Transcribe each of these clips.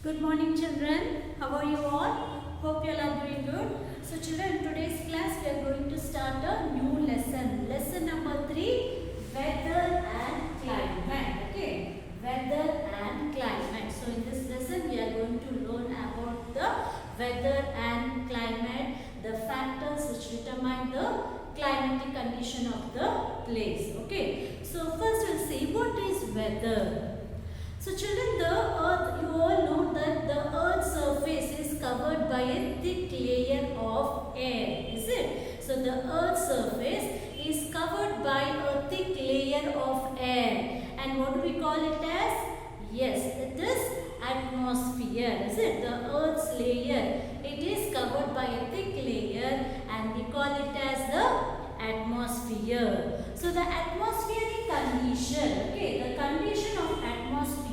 Good morning children. How are you all? Hope you all are doing good. So children, in today's class we are going to start a new lesson. Lesson number 3, weather and climate. Okay, weather and climate. So in this lesson we are going to learn about the weather and climate, the factors which determine the climatic condition of the place. Okay, so first we'll see what is weather. So children, the earth, you all know that the earth's surface is covered by a thick layer of air, is it? So the earth's surface is covered by a thick layer of air. And what do we call it as? Yes, it is atmosphere, is it? The earth's layer, it is covered by a thick layer and we call it as the atmosphere. So the atmospheric condition, okay, the condition of atmosphere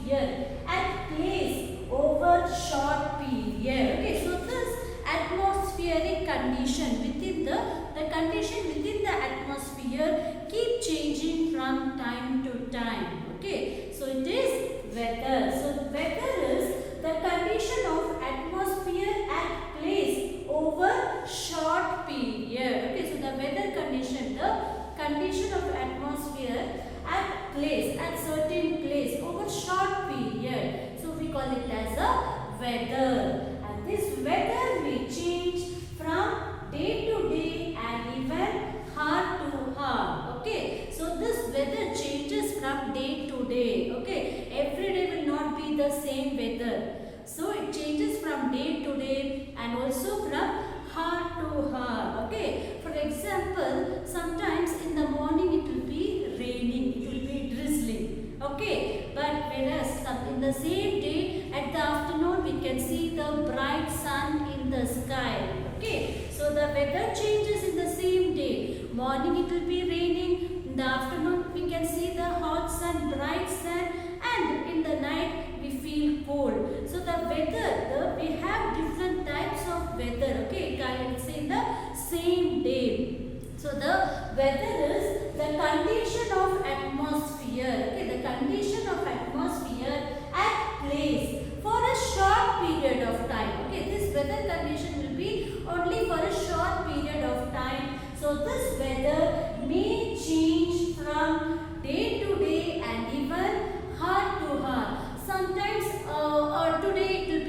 at place over short period. Okay, so this atmospheric condition within the condition within the atmosphere keep changing from time to time. Okay, so it is weather. So weather is the condition of atmosphere at place over short period. Okay, so the weather condition, the condition of atmosphere at place, at certain place over short period. So we call it as a weather. And this weather may change from day to day and even hour to hour. Okay, so this weather changes from day to day. Okay, every day will not be the same weather. So it changes from day to day and also from hour to hour. Okay, for example, sometimes in the morning it will be raining, it will be drizzling. Okay, but whereas in the same day at the afternoon we can see the bright sun in the sky. Okay, so the weather changes in the same day. Morning it will be raining, in the afternoon we can see the hot sun, bright sun, and in the night we feel cold. So the weather, we have different types of weather. Okay, I will say in the same day. So the weather is the condition of atmosphere. Okay, the condition of atmosphere at place for a short period of time. Okay, this weather condition will be only for a short period of time. So this weather may change from day to day and even hour to hour. Sometimes or today it will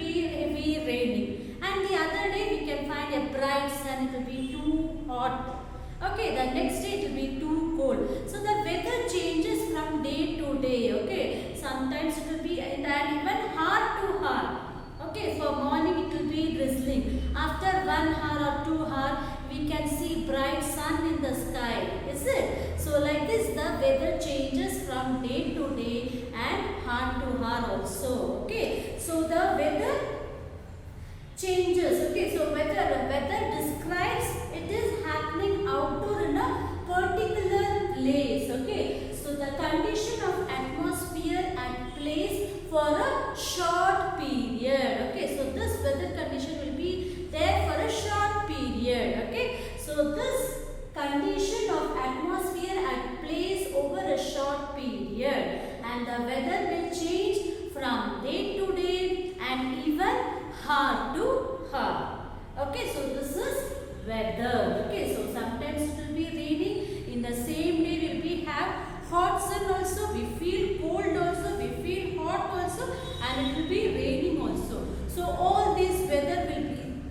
be raining and the other day we can find a bright sun, it will be too hot. Okay, the next day it will be too cold. So the weather changes from day to day. Okay, sometimes it will be and even hour to hour. Okay, for morning it will be drizzling. After 1 hour or 2 hours we can see bright sun in the sky. Is it? So like this the weather changes from day to day and hour to hour also. Okay, so the weather changes. Okay, so weather describes it is happening outdoor in a particular place. Okay, so the condition of atmosphere at place for a short period. Okay, so this weather condition will be there for a short period. Okay, so this condition of atmosphere at place over a short period and the weather will change from day to day and even hour to hour. Okay, so this is weather. Okay, so sometimes it will be raining, in the same day we will have hot sun also, we feel cold also, we feel hot also, and it will be raining also. So all this weather will be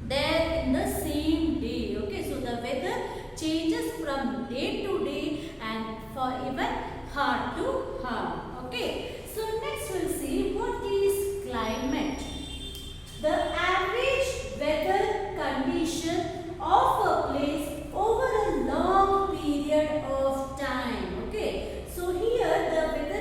there in the same day. Okay, so the weather changes from day to day and for even hour to hour. Okay, so next we'll see what is climate. The average weather condition of a place over a long period of time. Okay, so here the weather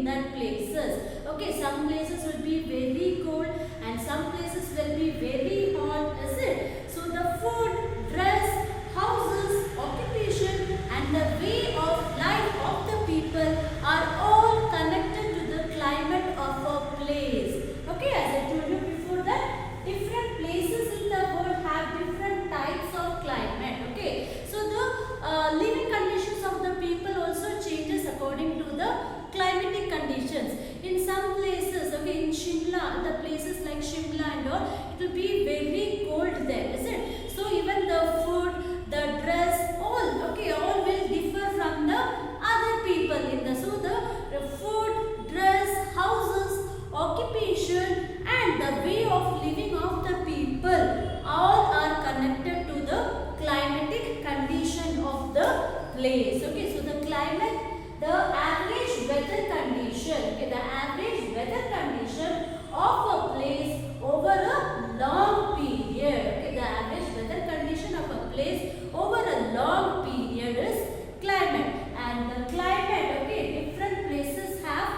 that places. Okay, some places will be very cold and some places will be very hot, is it? So the food, dress, houses, occupation and the way of life of the people are all connected to the climate of a place. Okay, as I told you before that different places in the world have different types of climate. Okay, so the living conditions of the people also changes according to the climatic conditions. In some places, okay, in Shimla, the places like Shimla and all, it will be very cold there, is it? So even the food, the dress, all, okay, all will differ from the other people in the, so the food, dress, houses, occupation and the way of living of the people all are connected to the climatic condition of the place. Okay, so the climate, the average weather condition, okay, the average weather condition of a place over a long period. Okay, the average weather condition of a place over a long period is climate. And the climate, okay, different places have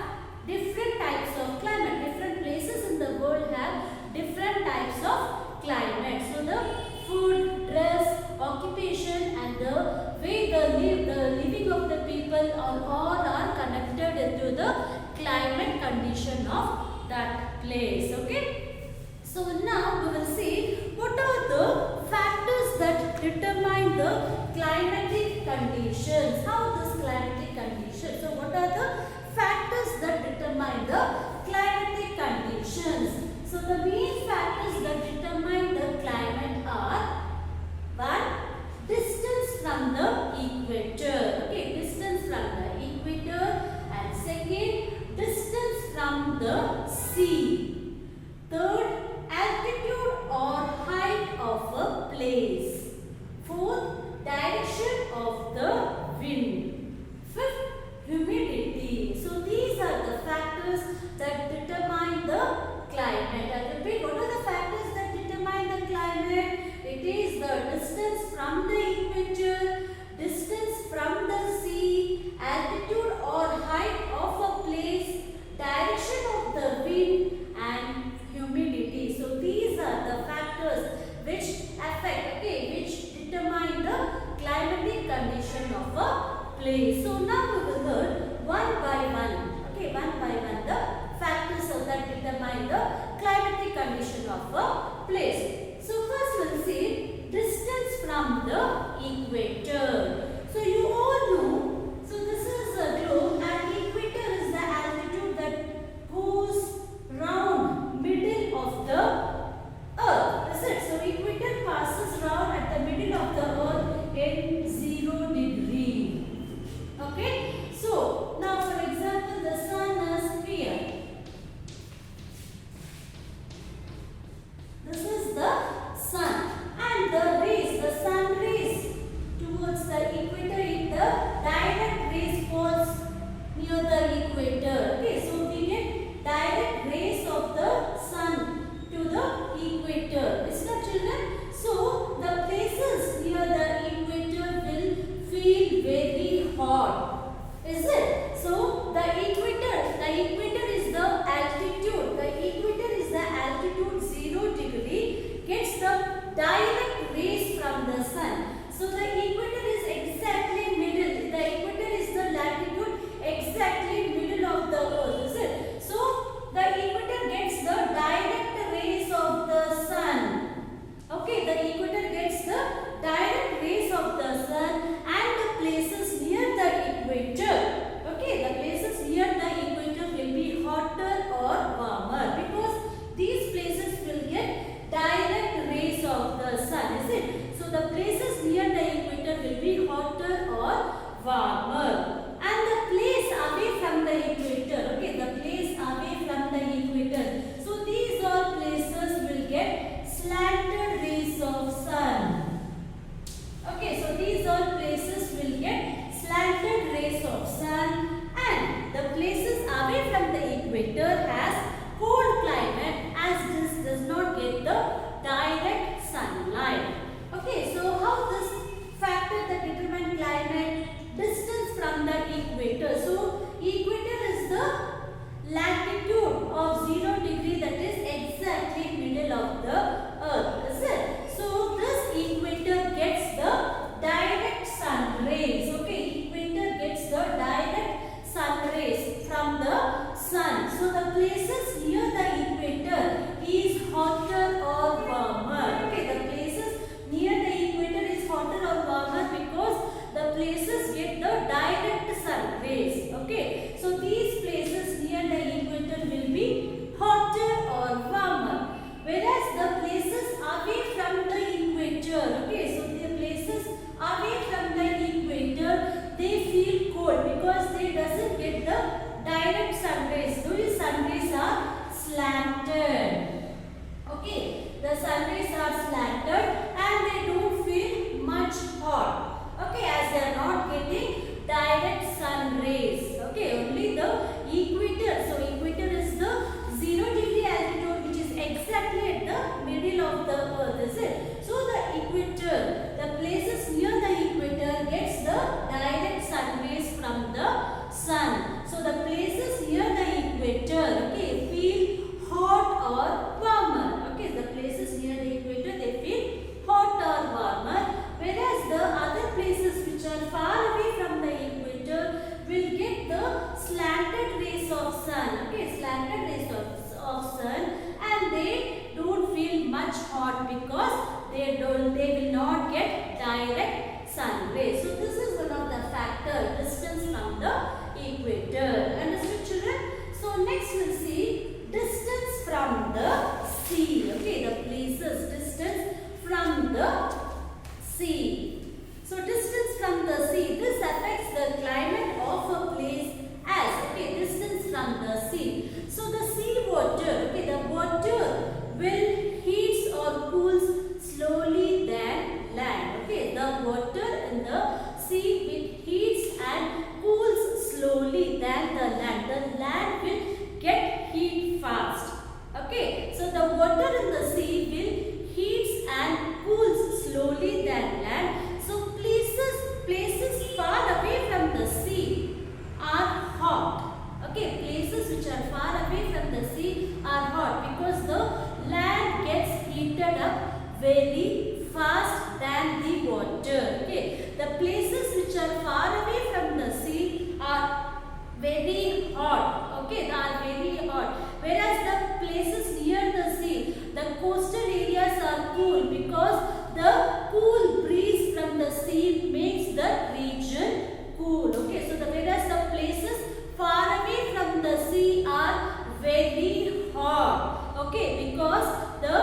different types of climate. Different places in the world have different types of climate. So the food, dress, occupation and the way the living of the people all are connected to the climate condition of that place. Okay. So now we will see what are the factors that determine the climatic conditions. How this climatic conditions. So what are the factors that determine the climatic conditions? So the main factors that determine the climate are: 1. Distance from the equator. Okay, distance from the equator. And second, distance from the sea. Third, altitude or height of a place. Fourth, direction of the wind. Fifth, humidity. So these are the factors that determine the climate. I repeat, what are the factors that determine the climate? It is the distance from the equator, distance from the sea, altitude or height of a place, direction of the wind and humidity. So these are the factors which affect, okay, which determine the climatic condition of a place. So now we will learn one by one, okay, one by one the factors that determine the climatic condition of a place. So first we will see distance from the equator. So you all know, so this is a globe and equator is the altitude that goes round middle of the earth. Is it? So equator passes round at the middle of the earth in 0 degree. Okay. So now for example the sun is here. This is the sun and the sun rays towards the equator, if the direct rays falls near the equator. Okay, so we get direct rays of the sun to the equator. Is that, children? So the places near the equator will feel very hot. Is it? So the equator is the altitude. The equator is the altitude 0 degree, gets the direct rays from the sun. So the equator is exactly middle. The equator is the latitude exactly middle of the earth. Is it? So the equator gets the direct rays of the sun. Okay, the equator gets the direct rays of the sun and the places near the equator. Okay, the places near the places near the equator is hotter or warmer. Okay, the places near the equator is hotter or warmer because the places get the direct sun rays. Okay, so these places near the equator will be hotter or warmer, whereas the places away from the equator, okay, so the places away from the equator, they feel cold because they doesn't get the direct sun rays. Those sun rays are slanted. Okay, the sun rays are slanted and they don't feel much hot. Okay, as they are not getting direct sun rays. Okay, only the equator. So equator is the 0 degree altitude, which is exactly at the middle of the earth, is it? So the equator, the places near the equator gets the direct sun rays from the sun. So the places near the equator, okay, feel hot or warmer. Okay, the places near the equator, they feel hot or warmer, whereas the other places which are far away from the equator will get the slanted rays of sun. Okay, slanted rays of sun, and they don't feel much hot because they will not get direct sun rays. So this is one of the factor, distance from the equator. Understood, children? So next we'll see distance from the sea. Okay, the places, distance from the sea. So distance from the sea, this affects the climate of a place as, okay, distance from the sea. So the sea water, okay, the water will heats or cools slowly than land. Okay, the water in the sea will heats and cools slowly than the land. The land will get heat fast. Okay, so the water in the sea will heats and cools slowly than land. So places far away from the sea are hot. Okay, places which are far away from the sea are hot because the land gets heated up very fast than the water. Okay, the places which are far away from the sea are very hot. Okay, they are very hot. Whereas the places near the sea, the coastal areas are cool because the cool breeze from the sea makes the region cool. Okay, so whereas the places far away from the sea are very hot. Okay, because the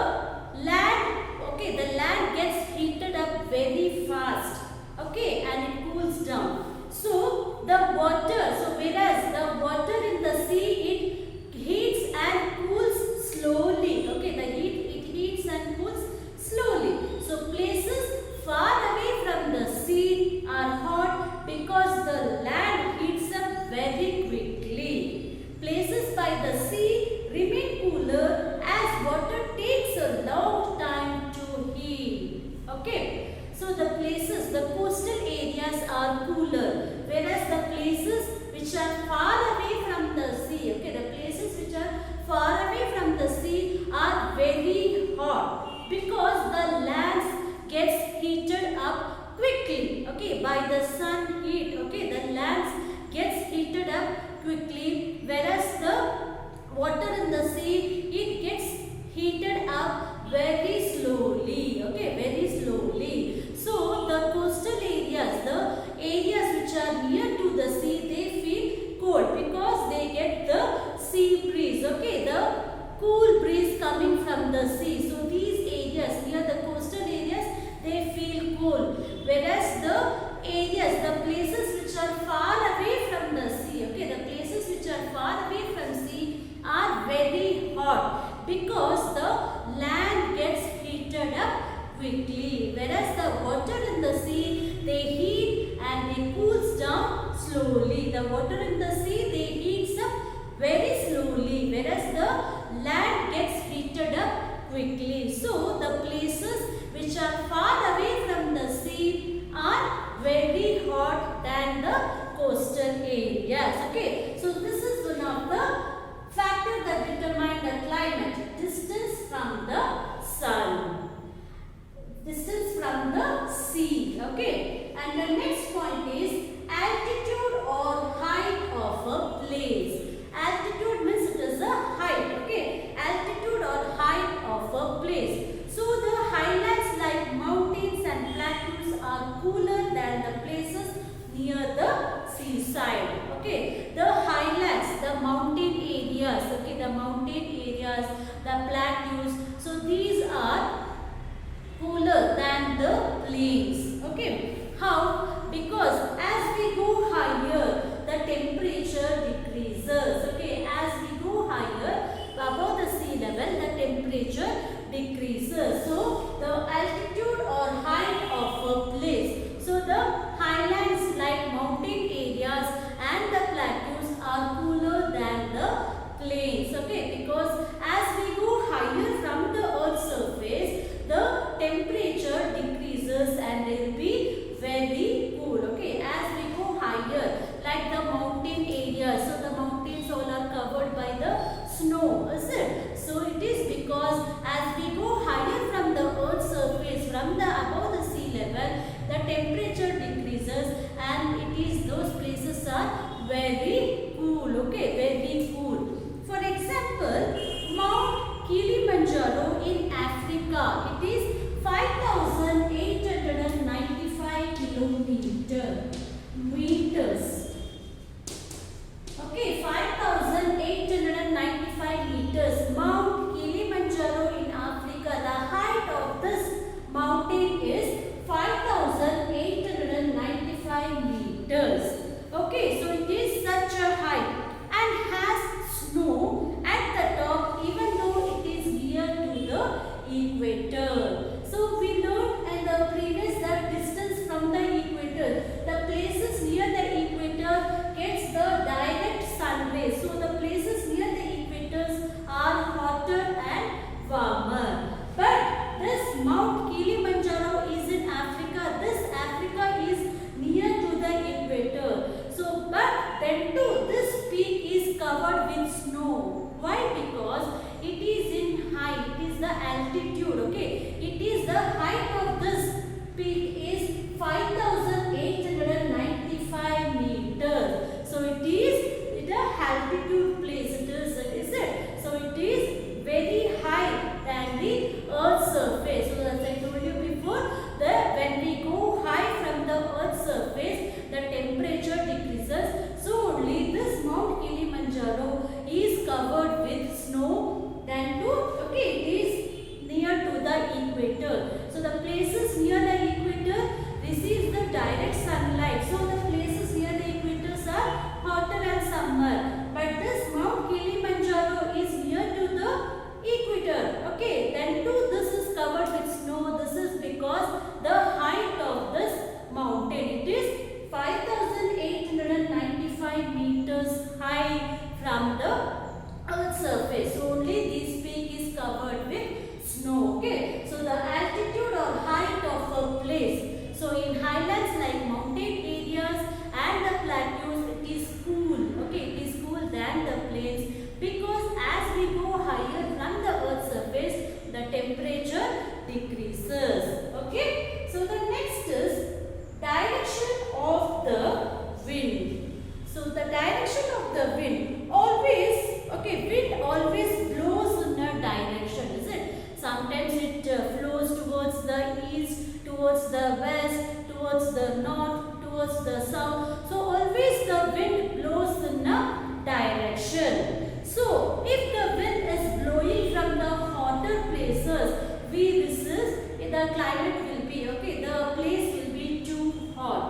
land gets heated up very fast. Okay, and it cools down. So the water, whereas the water in the sea, it heats and cools slowly. Okay, it heats and cools slowly. So places far away from the sea are hot because the land heats up very quickly. Places by the sea remain cooler as water takes a long time to heat. Okay, so the places, the coastal areas are cooler, whereas the places which are far away from the sea, okay, the places which are far away from the sea are very hot because the lands gets heated up quickly. Okay, by the sun heat. Okay, the lands gets heated up quickly, whereas the water in the sea, it gets heated up very slowly. Okay, very slowly. So the coastal areas, the areas which are near to the sea, they feel cold because they get the sea breeze. Okay, the cool breeze coming from the sea. So these areas near the coastal areas, they feel cool, whereas the areas, the places which are far away from the sea, okay, the places which are far away from sea are very hot because the land gets heated up quickly, whereas the water in the sea, they heat and they cools down slowly. The water in the sea, they heats up very slowly, whereas the land gets heated up quickly. So the places which are far away from the sea are very hot than the coastal areas. Okay, so this is one of the factors that determine the climate, distance from the sun, distance from the sea. Okay, and the next point is altitude or height of a place. Altitude means it is a areas, the plateaus. So these are cooler than the plains. Okay. How? Because as we go higher, the temperature decreases. Okay. As we go higher, above the sea level, the temperature decreases. So the altitude or height of a place. So the highlands like mountain areas and the plateaus are cooler than the plains. Okay. Because as we go higher from the earth's surface, the temperature decreases and it will be very cool. Okay, as we go higher, like the mountain areas, so the mountains all are covered by the snow, is it? So it is because as we go higher from the earth's surface, from the above the sea level, the temperature decreases and it is those places are very cool. Okay, very cool. For example, Mount Kilimanjaro in Africa, it is 5,895 meters. Okay, 5,895 meters. Mount Kilimanjaro in Africa, the height of this mountain is 5,895 meters. Okay, so it is such a height and has snow at the top even though it is near to the equator. So we learned in the previous that distance from the equator, the places near the equator gets the direct sun rays. So the places near the equators are hotter and warmer. But this Mount Kilimanjaro is in Africa. This Africa is near to the equator. So but then too this peak is covered with snow. Why? Because it is in height, it is the altitude. Okay, it is the height of this peak is 5,895 meters. So it is the altitude place. It is it? So it is very high than the earth's surface. So as I told you before, that when we go high from the earth's surface, the temperature decreases. So only this Mount Kilimanjaro is covered with snow. Then too, okay, it is near to the equator. So the places near the equator receive the direct sunlight. So the places near the equators are hotter and summer. But this Mount Kilimanjaro is near to the equator. Okay, then too this is covered with snow. This is because the height of this mountain, it is 5,895 meters high from the earth's surface. So only this peak is covered with snow. Okay, so the altitude or height of a place. So in highlands like mountain areas and the plateaus, it is cool. Okay, it is cool than the plains because as we go higher from the earth's surface, the temperature decreases. Okay, so the next is direction of the wind. So the direction of the wind always, okay, wind always blows in a direction, is it? Sometimes it flows towards the east, towards the west, towards the north, towards the south. So always the wind blows in a direction. So if the wind is blowing from the hotter places, the climate will be, okay, the place will be too hot.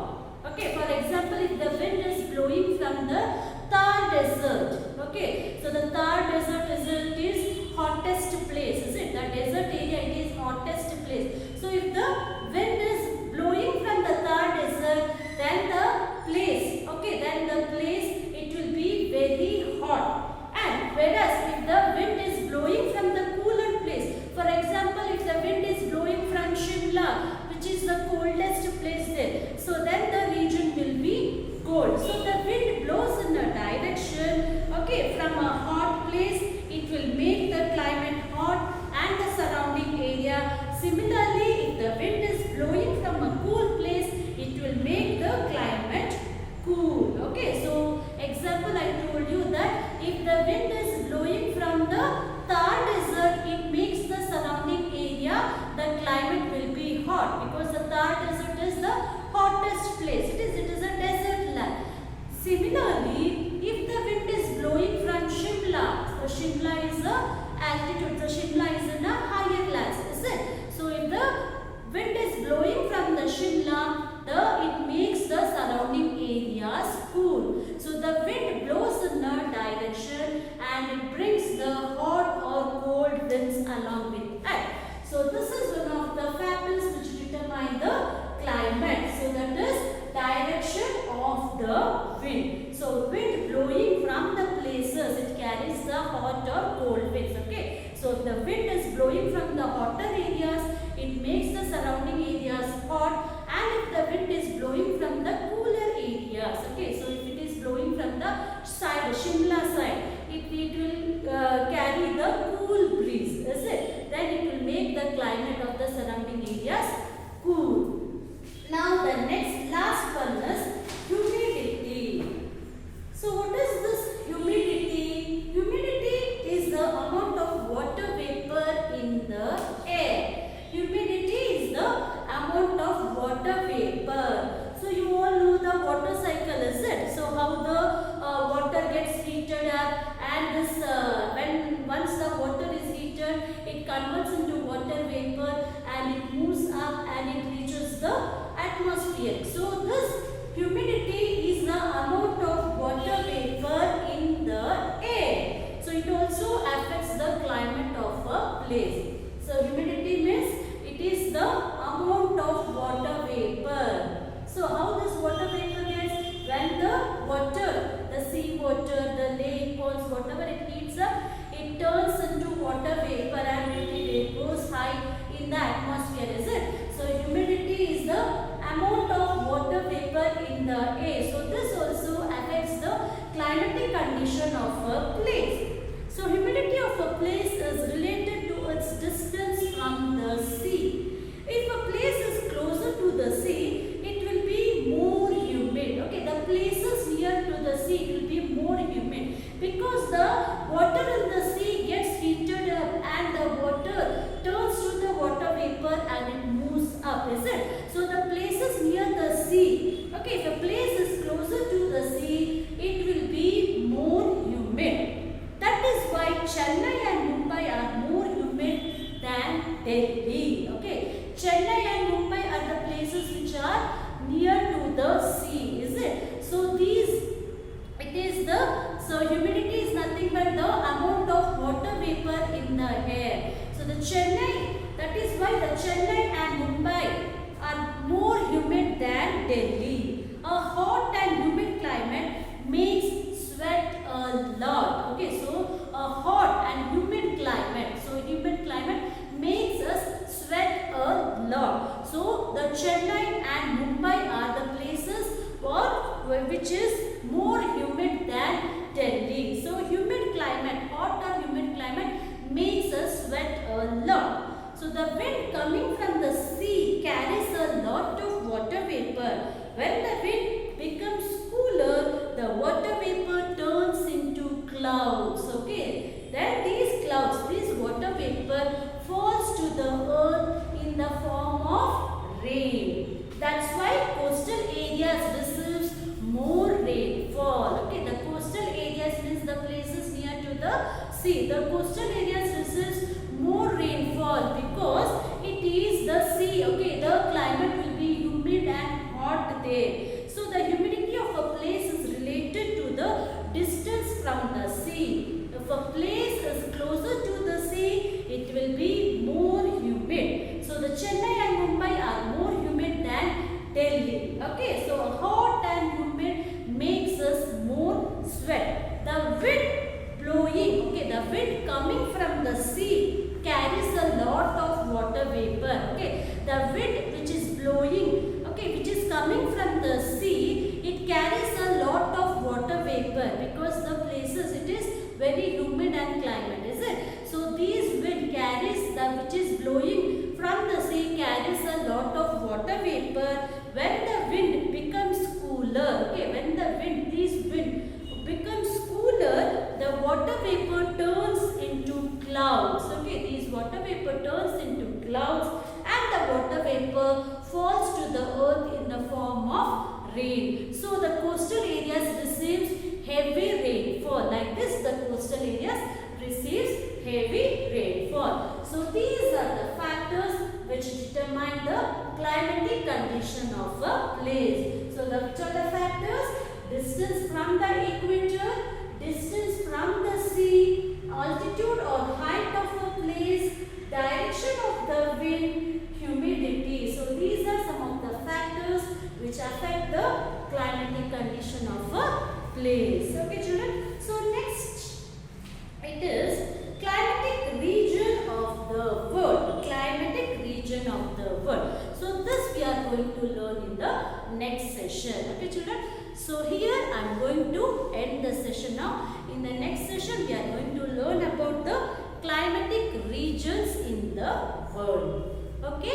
Okay, for example, if the wind is blowing from the Thar Desert, okay, so the Thar Desert is hottest place, is it? The desert area, it is hottest place. So if the wind is blowing from the Thar Desert, then the place, okay, then the place, it will be very hot. And whereas if the wind is blowing from the cooler place, for example, if the wind is blowing from Shimla, which is the coldest place there, so then the region will be cold. So the wind blows in a direction, okay, from a hot place, it will make the climate hot and the surrounding area. Similarly, if the wind is blowing from a cool place, it will make the climate cool. Okay, so example, I told you that if the wind is blowing from the Thar Desert, it makes the surrounding area, the climate will be hot, because the Thar Desert is the hottest place. It is a desert land. Similarly, if the wind is blowing from Shimla, so Shimla is a blowing from the Shimla, it makes the surrounding areas cool. So the wind blows in a direction and it brings the hot or cold winds along with it. So this is one of the factors which determine the climate. So that is direction of the wind. So wind blowing from the places, it carries the hot or cold winds. Okay. So if the wind is blowing from the hotter areas, it makes the surrounding areas hot, and if the wind is blowing from the cooler areas, okay, so if it is blowing from the side, Shimla side, it will carry the cool breeze, is it? Then it will make the climate of the surrounding areas cool. Now the next last one is humidity. So what is this humidity? Humidity is the amount of water vapor in the air. Humidity is the amount of water vapor. So you all know the water cycle, is it? So how the water gets heated up, and this once the water is heated, it converts into water vapor and it moves up and it reaches the atmosphere. So this humidity is the amount of water vapor in the air. So it also affects the climate of a place. So humidity means it is the amount of water vapor. So how this water vapor gets? When the water, the sea water, the lake, ponds, whatever it heats up, it turns into water vapor and it goes high in the atmosphere, is it? So humidity is the amount of water vapor in the air. So this also affects the climatic condition of a place. So humidity of a place is related to its distance from the sea. If a place is closer to the sea, it will be more humid. Okay, the places near to the sea will be more humid because the water in the sea gets heated up and the water turns to the water vapor and it moves up, is it? So the places near the sea, okay, if a place is closer to the sea, it will be more humid. That is why Chennai and Mumbai are more humid than Delhi. Okay, Chennai and Mumbai are the places which are near to the sea, is it? So humidity is nothing but the amount of water vapor in the air. So the Chennai, that is why the Chennai and Mumbai are more humid than Delhi. A hot and humid climate makes sweat a lot. Okay, so a hot and humid climate. So humid climate makes us sweat a lot. So the Chennai and Mumbai are the places which is more humid than Delhi. So humid climate, hot or humid climate makes us sweat a lot. So the wind coming from the sea carries a lot of water vapor. When the wind becomes cooler, the water vapor turns into clouds. Okay, then these clouds, this water vapor falls to the earth in the form of rain. That's why coastal areas receives more rainfall. Okay, the coastal areas means the places near to the sea. The coastal areas receives more rainfall because it is the sea. Okay, the climate will be humid and hot there. So the humidity of a place is related to the distance from the sea. If a place is closer to the sea, it will be more humid. So the Chennai and Mumbai are more humid than Delhi. Okay, so hot and humid makes us more sweat. The wind blowing, okay, the wind coming from the sea carries a lot of water vapor. Okay, the wind which is blowing, okay, which is coming from the sea, it carries a lot of water vapor because the places it is very humid and climate, is it? So these wind carries the which is blowing from the sea carries a lot of water vapor. When the wind becomes cooler, okay, when the wind, this wind becomes cooler, the water vapor turns into clouds. Okay, these water vapor turns into clouds and the water vapor falls to the earth in the form of rain. So the coastal areas receives heavy rainfall. Like this, the coastal areas receives heavy rainfall. So these are the factors which determine the climate condition of a place. So which are the factors? Distance from the equator, distance from the sea, altitude or height of a place, direction of the wind, humidity. So these are some of the factors which affect the climatic condition of a place. Okay children. So next it is climatic region of the world. Climatic region of the world. So this we are going to learn in the next session. Okay children. So here I am going to end the session now. In the next session we are going to learn about the climatic regions in the world. Okay.